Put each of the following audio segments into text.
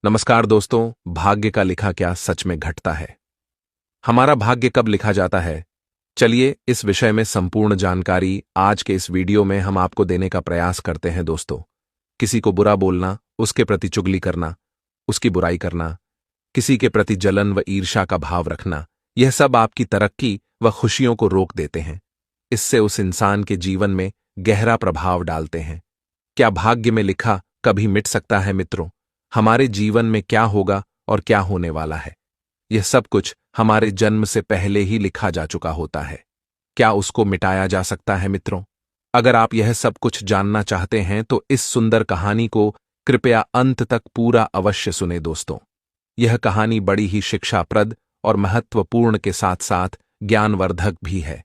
नमस्कार दोस्तों, भाग्य का लिखा क्या सच में घटता है? हमारा भाग्य कब लिखा जाता है? चलिए इस विषय में संपूर्ण जानकारी आज के इस वीडियो में हम आपको देने का प्रयास करते हैं दोस्तों। किसी को बुरा बोलना, उसके प्रति चुगली करना, उसकी बुराई करना, किसी के प्रति जलन व ईर्ष्या का भाव रखना, यह सब आपकी तरक्की व खुशियों को रोक देते हैं। इससे उस इंसान के जीवन में गहरा प्रभाव डालते हैं। क्या भाग्य में लिखा कभी मिट सकता है मित्रों? हमारे जीवन में क्या होगा और क्या होने वाला है, यह सब कुछ हमारे जन्म से पहले ही लिखा जा चुका होता है। क्या उसको मिटाया जा सकता है मित्रों? अगर आप यह सब कुछ जानना चाहते हैं तो इस सुंदर कहानी को कृपया अंत तक पूरा अवश्य सुने दोस्तों। यह कहानी बड़ी ही शिक्षाप्रद और महत्वपूर्ण के साथ साथ ज्ञानवर्धक भी है।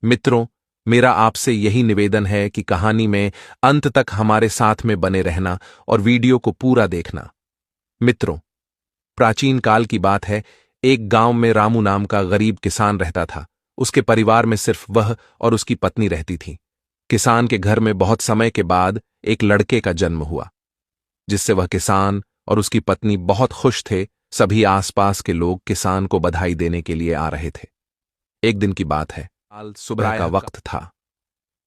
मित्रों, मेरा आपसे यही निवेदन है कि कहानी में अंत तक हमारे साथ में बने रहना और वीडियो को पूरा देखना। मित्रों, प्राचीन काल की बात है। एक गांव में रामू नाम का गरीब किसान रहता था। उसके परिवार में सिर्फ वह और उसकी पत्नी रहती थी। किसान के घर में बहुत समय के बाद एक लड़के का जन्म हुआ, जिससे वह किसान और उसकी पत्नी बहुत खुश थे। सभी आसपास के लोग किसान को बधाई देने के लिए आ रहे थे। एक दिन की बात है, सुबह का वक्त था।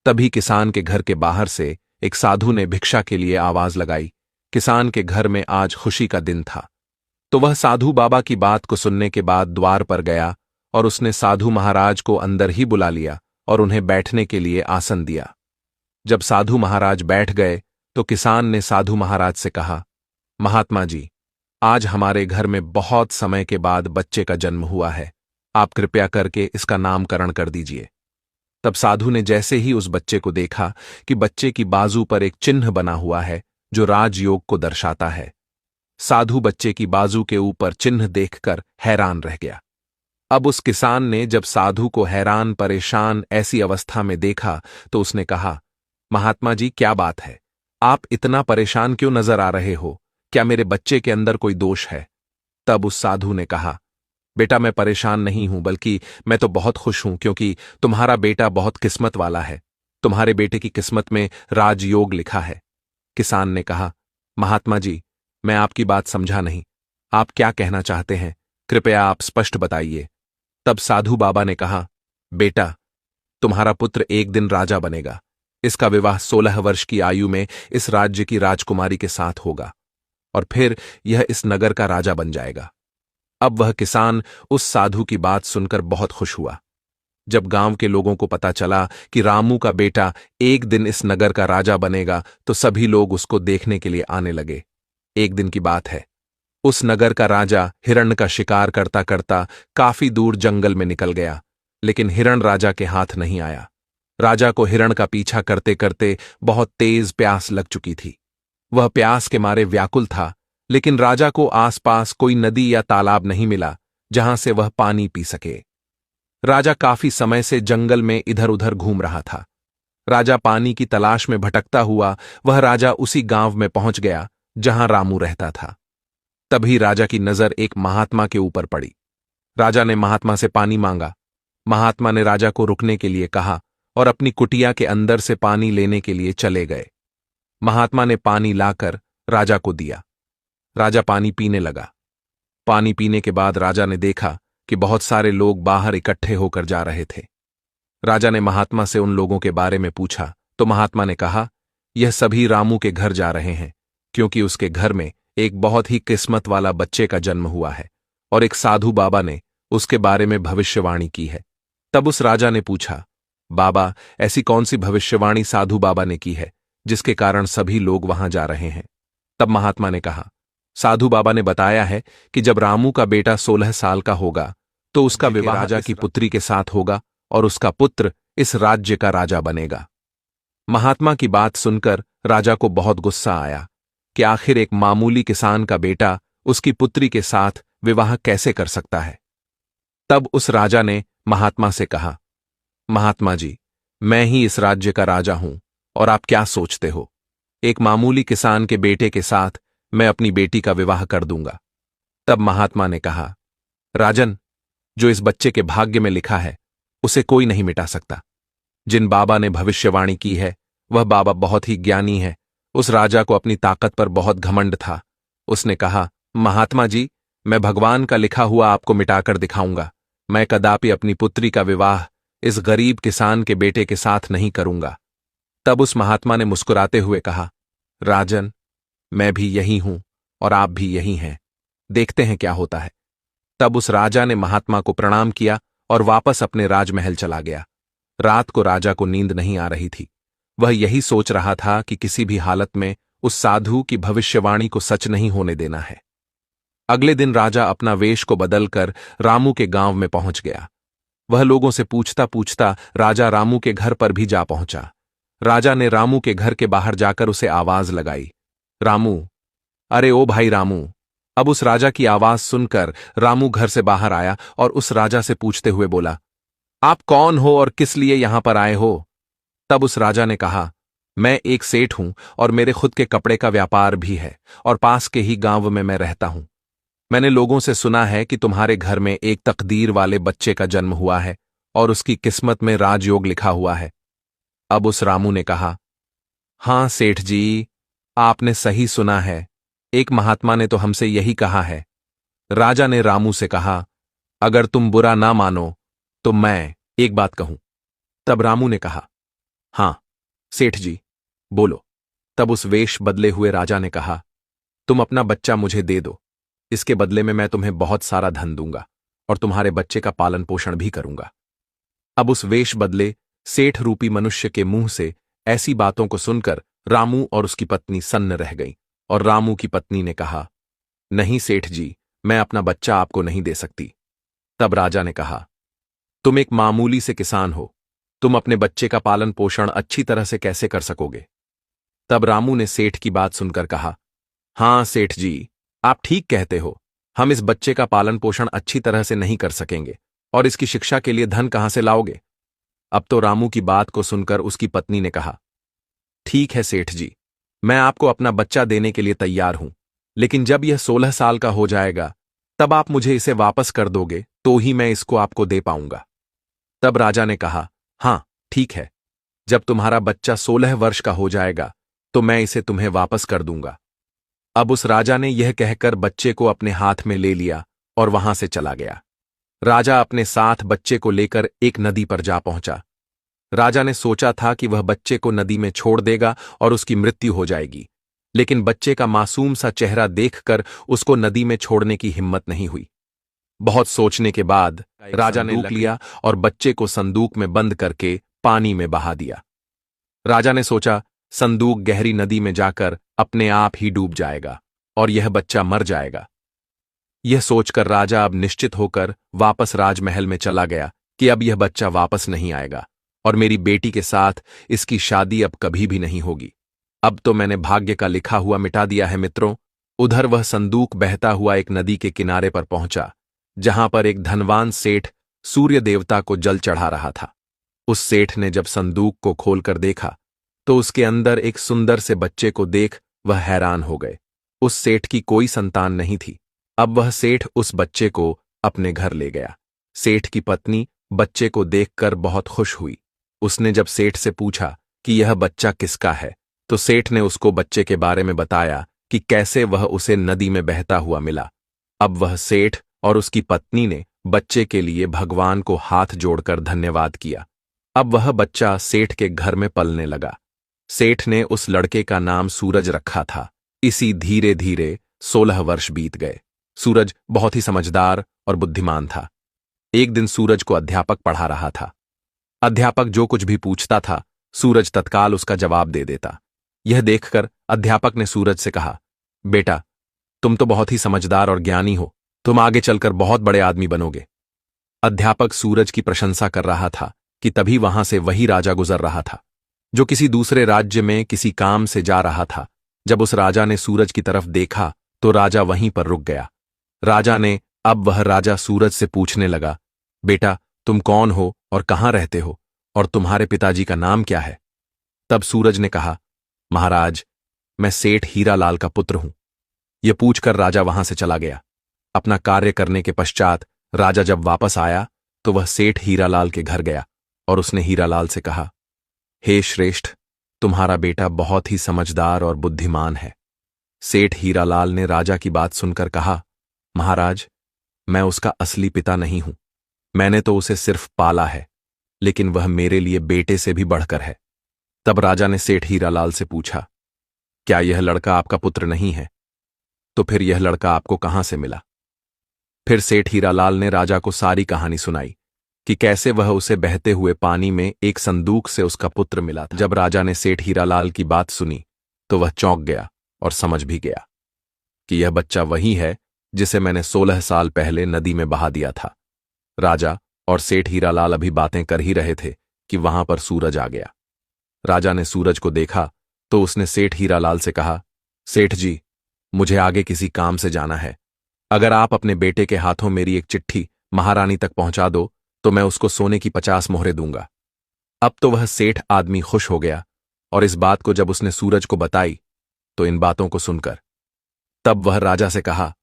तभी किसान के घर के बाहर से एक साधु ने भिक्षा के लिए आवाज लगाई। किसान के घर में आज खुशी का दिन था, तो वह साधु बाबा की बात को सुनने के बाद द्वार पर गया और उसने साधु महाराज को अंदर ही बुला लिया और उन्हें बैठने के लिए आसन दिया। जब साधु महाराज बैठ गए तो किसान ने साधु महाराज से कहा, महात्मा जी, आज हमारे घर में बहुत समय के बाद बच्चे का जन्म हुआ है। आप कृपया करके इसका नामकरण कर दीजिए। तब साधु ने जैसे ही उस बच्चे को देखा कि बच्चे की बाजू पर एक चिन्ह बना हुआ है जो राजयोग को दर्शाता है, साधु बच्चे की बाजू के ऊपर चिन्ह देखकर हैरान रह गया। अब उस किसान ने जब साधु को हैरान परेशान ऐसी अवस्था में देखा तो उसने कहा, महात्मा जी, क्या बात है? आप इतना परेशान क्यों नजर आ रहे हो? क्या मेरे बच्चे के अंदर कोई दोष है? तब उस साधु ने कहा, बेटा, मैं परेशान नहीं हूं, बल्कि मैं तो बहुत खुश हूं, क्योंकि तुम्हारा बेटा बहुत किस्मत वाला है। तुम्हारे बेटे की किस्मत में राजयोग लिखा है। किसान ने कहा, महात्मा जी, मैं आपकी बात समझा नहीं। आप क्या कहना चाहते हैं? कृपया आप स्पष्ट बताइए। तब साधु बाबा ने कहा, बेटा, तुम्हारा पुत्र एक दिन राजा बनेगा। इसका विवाह 16 वर्ष की आयु में इस राज्य की राजकुमारी के साथ होगा और फिर यह इस नगर का राजा बन जाएगा। अब वह किसान उस साधु की बात सुनकर बहुत खुश हुआ। जब गांव के लोगों को पता चला कि रामू का बेटा एक दिन इस नगर का राजा बनेगा तो सभी लोग उसको देखने के लिए आने लगे। एक दिन की बात है, उस नगर का राजा हिरण का शिकार करता करता काफी दूर जंगल में निकल गया, लेकिन हिरण राजा के हाथ नहीं आया। राजा को हिरण का पीछा करते करते बहुत तेज प्यास लग चुकी थी। वह प्यास के मारे व्याकुल था, लेकिन राजा को आसपास कोई नदी या तालाब नहीं मिला जहां से वह पानी पी सके। राजा काफी समय से जंगल में इधर उधर घूम रहा था। राजा पानी की तलाश में भटकता हुआ वह राजा उसी गांव में पहुंच गया जहां रामू रहता था। तभी राजा की नजर एक महात्मा के ऊपर पड़ी। राजा ने महात्मा से पानी मांगा। महात्मा ने राजा को रुकने के लिए कहा और अपनी कुटिया के अंदर से पानी लेने के लिए चले गए। महात्मा ने पानी लाकर राजा को दिया। राजा पानी पीने लगा। पानी पीने के बाद राजा ने देखा कि बहुत सारे लोग बाहर इकट्ठे होकर जा रहे थे। राजा ने महात्मा से उन लोगों के बारे में पूछा तो महात्मा ने कहा, यह सभी रामू के घर जा रहे हैं, क्योंकि उसके घर में एक बहुत ही किस्मत वाला बच्चे का जन्म हुआ है और एक साधु बाबा ने उसके बारे में भविष्यवाणी की है। तब उस राजा ने पूछा, बाबा, ऐसी कौन सी भविष्यवाणी साधु बाबा ने की है जिसके कारण सभी लोग वहां जा रहे हैं? तब महात्मा ने कहा, साधु बाबा ने बताया है कि जब रामू का बेटा 16 साल का होगा तो उसका विवाह राजा की पुत्री के साथ होगा और उसका पुत्र इस राज्य का राजा बनेगा। महात्मा की बात सुनकर राजा को बहुत गुस्सा आया कि आखिर एक मामूली किसान का बेटा उसकी पुत्री के साथ विवाह कैसे कर सकता है। तब उस राजा ने महात्मा से कहा, महात्मा जी, मैं ही इस राज्य का राजा हूं और आप क्या सोचते हो? एक मामूली किसान के बेटे के साथ मैं अपनी बेटी का विवाह कर दूंगा। तब महात्मा ने कहा, राजन, जो इस बच्चे के भाग्य में लिखा है उसे कोई नहीं मिटा सकता। जिन बाबा ने भविष्यवाणी की है वह बाबा बहुत ही ज्ञानी है। उस राजा को अपनी ताकत पर बहुत घमंड था। उसने कहा, महात्मा जी, मैं भगवान का लिखा हुआ आपको मिटाकर दिखाऊंगा। मैं कदापि अपनी पुत्री का विवाह इस गरीब किसान के बेटे के साथ नहीं करूंगा। तब उस महात्मा ने मुस्कुराते हुए कहा, राजन, मैं भी यही हूं और आप भी यही हैं। देखते हैं क्या होता है। तब उस राजा ने महात्मा को प्रणाम किया और वापस अपने राजमहल चला गया। रात को राजा को नींद नहीं आ रही थी। वह यही सोच रहा था कि किसी भी हालत में उस साधु की भविष्यवाणी को सच नहीं होने देना है। अगले दिन राजा अपना वेश को बदलकर रामू के गांव में पहुंच गया। वह लोगों से पूछता पूछता राजा रामू के घर पर भी जा पहुंचा। राजा ने रामू के घर के बाहर जाकर उसे आवाज लगाई, रामू, अरे ओ भाई रामू। अब उस राजा की आवाज सुनकर रामू घर से बाहर आया और उस राजा से पूछते हुए बोला, आप कौन हो और किस लिए यहां पर आए हो? तब उस राजा ने कहा, मैं एक सेठ हूं और मेरे खुद के कपड़े का व्यापार भी है और पास के ही गांव में मैं रहता हूं। मैंने लोगों से सुना है कि तुम्हारे घर में एक तकदीर वाले बच्चे का जन्म हुआ है और उसकी किस्मत में राजयोग लिखा हुआ है। अब उस रामू ने कहा, हां सेठ जी, आपने सही सुना है। एक महात्मा ने तो हमसे यही कहा है। राजा ने रामू से कहा, अगर तुम बुरा ना मानो तो मैं एक बात कहूं। तब रामू ने कहा, हां सेठ जी, बोलो। तब उस वेश बदले हुए राजा ने कहा, तुम अपना बच्चा मुझे दे दो। इसके बदले में मैं तुम्हें बहुत सारा धन दूंगा और तुम्हारे बच्चे का पालन पोषण भी करूंगा। अब उस वेश बदले सेठ रूपी मनुष्य के मुंह से ऐसी बातों को सुनकर रामू और उसकी पत्नी सन्न रह गईं और रामू की पत्नी ने कहा, नहीं सेठ जी, मैं अपना बच्चा आपको नहीं दे सकती। तब राजा ने कहा, तुम एक मामूली से किसान हो, तुम अपने बच्चे का पालन पोषण अच्छी तरह से कैसे कर सकोगे? तब रामू ने सेठ की बात सुनकर कहा, हां सेठ जी, आप ठीक कहते हो। हम इस बच्चे का पालन पोषण अच्छी तरह से नहीं कर सकेंगे और इसकी शिक्षा के लिए धन कहां से लाओगे? अब तो रामू की बात को सुनकर उसकी पत्नी ने कहा, ठीक है सेठ जी, मैं आपको अपना बच्चा देने के लिए तैयार हूं, लेकिन जब यह 16 साल का हो जाएगा तब आप मुझे इसे वापस कर दोगे तो ही मैं इसको आपको दे पाऊंगा। तब राजा ने कहा, हां ठीक है, जब तुम्हारा बच्चा 16 वर्ष का हो जाएगा तो मैं इसे तुम्हें वापस कर दूंगा। अब उस राजा ने यह कहकर बच्चे को अपने हाथ में ले लिया और वहां से चला गया। राजा अपने साथ बच्चे को लेकर एक नदी पर जा पहुंचा। राजा ने सोचा था कि वह बच्चे को नदी में छोड़ देगा और उसकी मृत्यु हो जाएगी, लेकिन बच्चे का मासूम सा चेहरा देखकर उसको नदी में छोड़ने की हिम्मत नहीं हुई। बहुत सोचने के बाद राजा ने लूट लिया और बच्चे को संदूक में बंद करके पानी में बहा दिया। राजा ने सोचा, संदूक गहरी नदी में जाकर अपने आप ही डूब जाएगा और यह बच्चा मर जाएगा। यह सोचकर राजा अब निश्चित होकर वापस राजमहल में चला गया कि अब यह बच्चा वापस नहीं आएगा और मेरी बेटी के साथ इसकी शादी अब कभी भी नहीं होगी। अब तो मैंने भाग्य का लिखा हुआ मिटा दिया है मित्रों। उधर वह संदूक बहता हुआ एक नदी के किनारे पर पहुंचा, जहां पर एक धनवान सेठ सूर्य देवता को जल चढ़ा रहा था। उस सेठ ने जब संदूक को खोलकर देखा तो उसके अंदर एक सुंदर से बच्चे को देख वह हैरान हो गए। उस सेठ की कोई संतान नहीं थी। अब वह सेठ उस बच्चे को अपने घर ले गया। सेठ की पत्नी बच्चे को देखकर बहुत खुश हुई। उसने जब सेठ से पूछा कि यह बच्चा किसका है, तो सेठ ने उसको बच्चे के बारे में बताया कि कैसे वह उसे नदी में बहता हुआ मिला। अब वह सेठ और उसकी पत्नी ने बच्चे के लिए भगवान को हाथ जोड़कर धन्यवाद किया। अब वह बच्चा सेठ के घर में पलने लगा। सेठ ने उस लड़के का नाम सूरज रखा था। इसी धीरे धीरे 16 वर्ष बीत गए। सूरज बहुत ही समझदार और बुद्धिमान था। एक दिन सूरज को अध्यापक पढ़ा रहा था। अध्यापक जो कुछ भी पूछता था सूरज तत्काल उसका जवाब दे देता। यह देखकर अध्यापक ने सूरज से कहा, बेटा, तुम तो बहुत ही समझदार और ज्ञानी हो, तुम आगे चलकर बहुत बड़े आदमी बनोगे। अध्यापक सूरज की प्रशंसा कर रहा था कि तभी वहां से वही राजा गुजर रहा था जो किसी दूसरे राज्य में किसी काम से जा रहा था। जब उस राजा ने सूरज की तरफ देखा तो राजा वहीं पर रुक गया। अब वह राजा सूरज से पूछने लगा, बेटा, तुम कौन हो और कहां रहते हो और तुम्हारे पिताजी का नाम क्या है? तब सूरज ने कहा, महाराज, मैं सेठ हीरालाल का पुत्र हूं। यह पूछकर राजा वहां से चला गया। अपना कार्य करने के पश्चात राजा जब वापस आया तो वह सेठ हीरालाल के घर गया और उसने हीरालाल से कहा, हे श्रेष्ठ, तुम्हारा बेटा बहुत ही समझदार और बुद्धिमान है। सेठ हीरालाल ने राजा की बात सुनकर कहा, महाराज, मैं उसका असली पिता नहीं हूं। मैंने तो उसे सिर्फ पाला है, लेकिन वह मेरे लिए बेटे से भी बढ़कर है। तब राजा ने सेठ हीरालाल से पूछा, क्या यह लड़का आपका पुत्र नहीं है? तो फिर यह लड़का आपको कहां से मिला? फिर सेठ हीरालाल ने राजा को सारी कहानी सुनाई कि कैसे वह उसे बहते हुए पानी में एक संदूक से उसका पुत्र मिला था। जब राजा ने सेठ हीरालाल की बात सुनी तो वह चौंक गया और समझ भी गया कि यह बच्चा वही है जिसे मैंने 16 साल पहले नदी में बहा दिया था। राजा और सेठ हीरालाल अभी बातें कर ही रहे थे कि वहां पर सूरज आ गया। राजा ने सूरज को देखा तो उसने सेठ हीरालाल से कहा, सेठ जी, मुझे आगे किसी काम से जाना है। अगर आप अपने बेटे के हाथों मेरी एक चिट्ठी महारानी तक पहुंचा दो तो मैं उसको सोने की 50 मोहरें दूंगा। अब तो वह सेठ आदमी खुश हो गया और इस बात को जब उसने सूरज को बताई तो इन बातों को सुनकर तब वह राजा से कहा,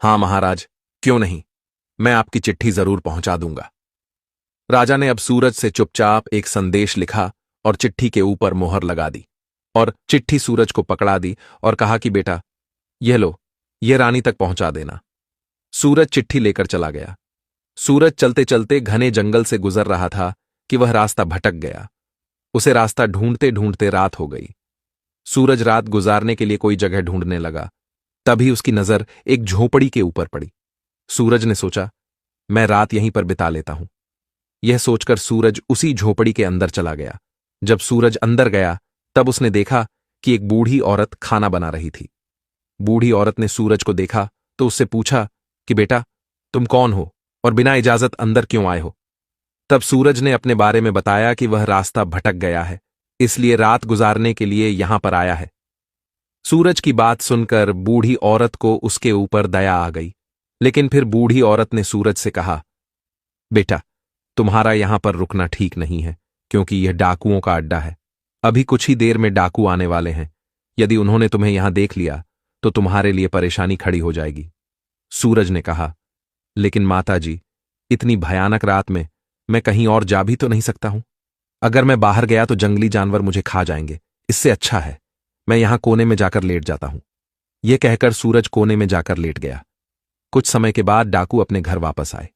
हां महाराज, क्यों नहीं, मैं आपकी चिट्ठी जरूर पहुंचा दूंगा। राजा ने अब सूरज से चुपचाप एक संदेश लिखा और चिट्ठी के ऊपर मोहर लगा दी और चिट्ठी सूरज को पकड़ा दी और कहा कि बेटा, यह लो, यह रानी तक पहुंचा देना। सूरज चिट्ठी लेकर चला गया। सूरज चलते चलते घने जंगल से गुजर रहा था कि वह रास्ता भटक गया। उसे रास्ता ढूंढते ढूंढते रात हो गई। सूरज रात गुजारने के लिए कोई जगह ढूंढने लगा। तभी उसकी नजर एक झोपड़ी के ऊपर पड़ी। सूरज ने सोचा, मैं रात यहीं पर बिता लेता हूं। यह सोचकर सूरज उसी झोपड़ी के अंदर चला गया। जब सूरज अंदर गया तब उसने देखा कि एक बूढ़ी औरत खाना बना रही थी। बूढ़ी औरत ने सूरज को देखा तो उससे पूछा कि बेटा, तुम कौन हो और बिना इजाजत अंदर क्यों आए हो? तब सूरज ने अपने बारे में बताया कि वह रास्ता भटक गया है, इसलिए रात गुजारने के लिए यहां पर आया है। सूरज की बात सुनकर बूढ़ी औरत को उसके ऊपर दया आ गई, लेकिन फिर बूढ़ी औरत ने सूरज से कहा, बेटा, तुम्हारा यहां पर रुकना ठीक नहीं है, क्योंकि यह डाकुओं का अड्डा है। अभी कुछ ही देर में डाकू आने वाले हैं। यदि उन्होंने तुम्हें यहां देख लिया तो तुम्हारे लिए परेशानी खड़ी हो जाएगी। सूरज ने कहा, लेकिन माता जी, इतनी भयानक रात में मैं कहीं और जा भी तो नहीं सकता हूं। अगर मैं बाहर गया तो जंगली जानवर मुझे खा जाएंगे। इससे अच्छा है मैं यहां कोने में जाकर लेट जाता हूं। यह कहकर सूरज कोने में जाकर लेट गया। कुछ समय के बाद डाकू अपने घर वापस आए।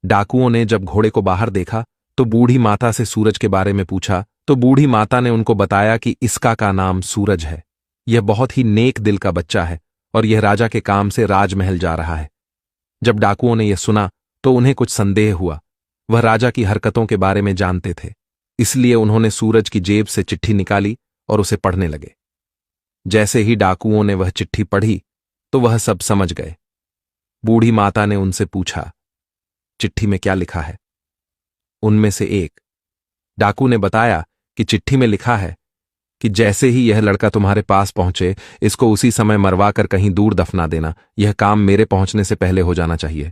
डाकुओं ने जब घोड़े को बाहर देखा तो बूढ़ी माता से सूरज के बारे में पूछा तो बूढ़ी माता ने उनको बताया कि इसका का नाम सूरज है। यह बहुत ही नेक दिल का बच्चा है और यह राजा के काम से राजमहल जा रहा है। जब डाकुओं ने यह सुना तो उन्हें कुछ संदेह हुआ। वह राजा की हरकतों के बारे में जानते थे, इसलिए उन्होंने सूरज की जेब से चिट्ठी निकाली और उसे पढ़ने लगे। जैसे ही डाकुओं ने वह चिट्ठी पढ़ी तो वह सब समझ गए। बूढ़ी माता ने उनसे पूछा, चिट्ठी में क्या लिखा है? उनमें से एक डाकू ने बताया कि चिट्ठी में लिखा है कि जैसे ही यह लड़का तुम्हारे पास पहुंचे, इसको उसी समय मरवा कर कहीं दूर दफना देना। यह काम मेरे पहुंचने से पहले हो जाना चाहिए।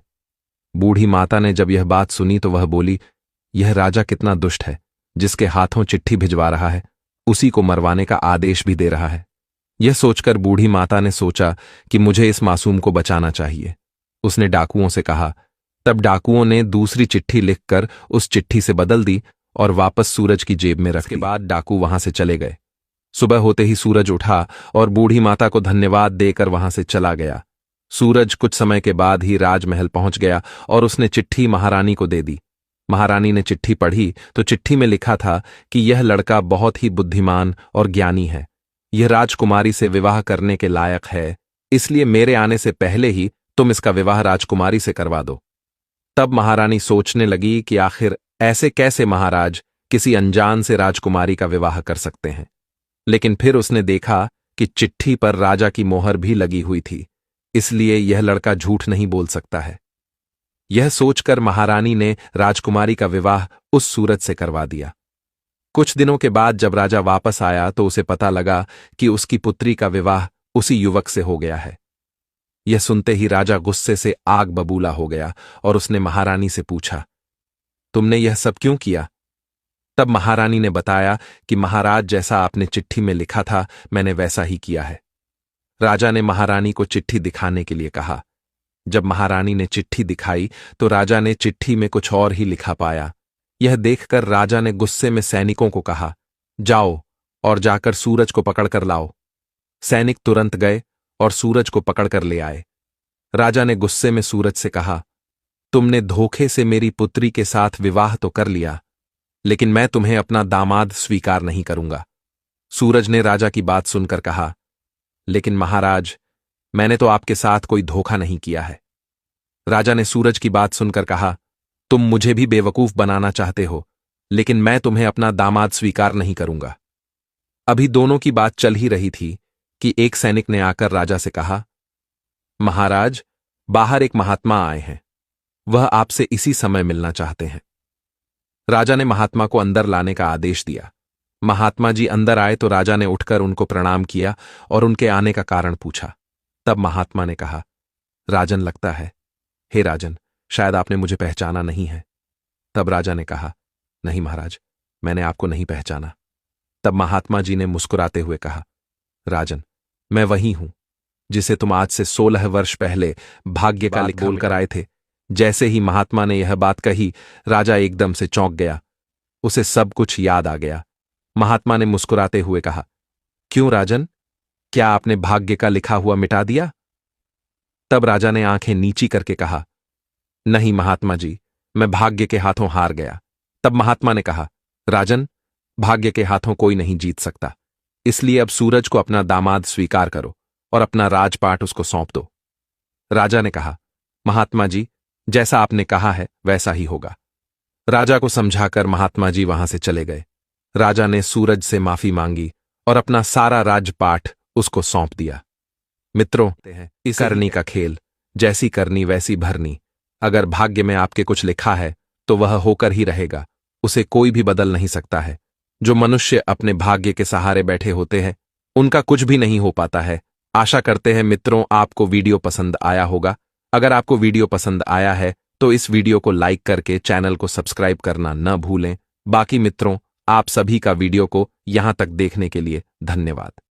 बूढ़ी माता ने जब यह बात सुनी तो वह बोली, यह राजा कितना दुष्ट है, जिसके हाथों चिट्ठी भिजवा रहा है, उसी को मरवाने का आदेश भी दे रहा है। यह सोचकर बूढ़ी माता ने सोचा कि मुझे इस मासूम को बचाना चाहिए। उसने डाकुओं से कहा। तब डाकुओं ने दूसरी चिट्ठी लिखकर उस चिट्ठी से बदल दी और वापस सूरज की जेब में रख के बाद डाकू वहां से चले गए। सुबह होते ही सूरज उठा और बूढ़ी माता को धन्यवाद देकर वहां से चला गया। सूरज कुछ समय के बाद ही राजमहल पहुंच गया और उसने चिट्ठी महारानी को दे दी। महारानी ने चिट्ठी पढ़ी तो चिट्ठी में लिखा था कि यह लड़का बहुत ही बुद्धिमान और ज्ञानी है। यह राजकुमारी से विवाह करने के लायक है, इसलिए मेरे आने से पहले ही तुम इसका विवाह राजकुमारी से करवा दो। तब महारानी सोचने लगी कि आखिर ऐसे कैसे महाराज किसी अनजान से राजकुमारी का विवाह कर सकते हैं। लेकिन फिर उसने देखा कि चिट्ठी पर राजा की मोहर भी लगी हुई थी, इसलिए यह लड़का झूठ नहीं बोल सकता है। यह सोचकर महारानी ने राजकुमारी का विवाह उस सूरज से करवा दिया। कुछ दिनों के बाद जब राजा वापस आया तो उसे पता लगा कि उसकी पुत्री का विवाह उसी युवक से हो गया है। यह सुनते ही राजा गुस्से से आग बबूला हो गया और उसने महारानी से पूछा, तुमने यह सब क्यों किया? तब महारानी ने बताया कि महाराज, जैसा आपने चिट्ठी में लिखा था मैंने वैसा ही किया है। राजा ने महारानी को चिट्ठी दिखाने के लिए कहा। जब महारानी ने चिट्ठी दिखाई तो राजा ने चिट्ठी में कुछ और ही लिखा पाया। यह देखकर राजा ने गुस्से में सैनिकों को कहा, जाओ और जाकर सूरज को पकड़कर लाओ। सैनिक तुरंत गए और सूरज को पकड़कर ले आए। राजा ने गुस्से में सूरज से कहा, तुमने धोखे से मेरी पुत्री के साथ विवाह तो कर लिया, लेकिन मैं तुम्हें अपना दामाद स्वीकार नहीं करूंगा। सूरज ने राजा की बात सुनकर कहा, लेकिन महाराज, मैंने तो आपके साथ कोई धोखा नहीं किया है। राजा ने सूरज की बात सुनकर कहा, तुम मुझे भी बेवकूफ बनाना चाहते हो, लेकिन मैं तुम्हें अपना दामाद स्वीकार नहीं करूंगा। अभी दोनों की बात चल ही रही थी कि एक सैनिक ने आकर राजा से कहा, महाराज, बाहर एक महात्मा आए हैं, वह आपसे इसी समय मिलना चाहते हैं। राजा ने महात्मा को अंदर लाने का आदेश दिया। महात्मा जी अंदर आए तो राजा ने उठकर उनको प्रणाम किया और उनके आने का कारण पूछा। तब महात्मा ने कहा, राजन लगता है। हे राजन, शायद आपने मुझे पहचाना नहीं है। तब राजा ने कहा, नहीं महाराज, मैंने आपको नहीं पहचाना। तब महात्मा जी ने मुस्कुराते हुए कहा, राजन, मैं वही हूं जिसे तुम आज से 16 वर्ष पहले भाग्य का लिख बोलकर आए थे। जैसे ही महात्मा ने यह बात कही, राजा एकदम से चौंक गया। उसे सब कुछ याद आ गया। महात्मा ने मुस्कुराते हुए कहा, क्यों राजन, क्या आपने भाग्य का लिखा हुआ मिटा दिया? तब राजा ने आंखें नीची करके कहा, नहीं महात्मा जी, मैं भाग्य के हाथों हार गया। तब महात्मा ने कहा, राजन, भाग्य के हाथों कोई नहीं जीत सकता, इसलिए अब सूरज को अपना दामाद स्वीकार करो और अपना राजपाट उसको सौंप दो। राजा ने कहा, महात्मा जी, जैसा आपने कहा है वैसा ही होगा। राजा को समझाकर महात्मा जी वहां से चले गए। राजा ने सूरज से माफी मांगी और अपना सारा राजपाट उसको सौंप दिया। मित्रों, इस करनी का खेल, जैसी करनी वैसी भरनी। अगर भाग्य में आपके कुछ लिखा है तो वह होकर ही रहेगा, उसे कोई भी बदल नहीं सकता है। जो मनुष्य अपने भाग्य के सहारे बैठे होते हैं, उनका कुछ भी नहीं हो पाता है। आशा करते हैं मित्रों आपको वीडियो पसंद आया होगा। अगर आपको वीडियो पसंद आया है तो इस वीडियो को लाइक करके चैनल को सब्सक्राइब करना न भूलें। बाकी मित्रों, आप सभी का वीडियो को यहां तक देखने के लिए धन्यवाद।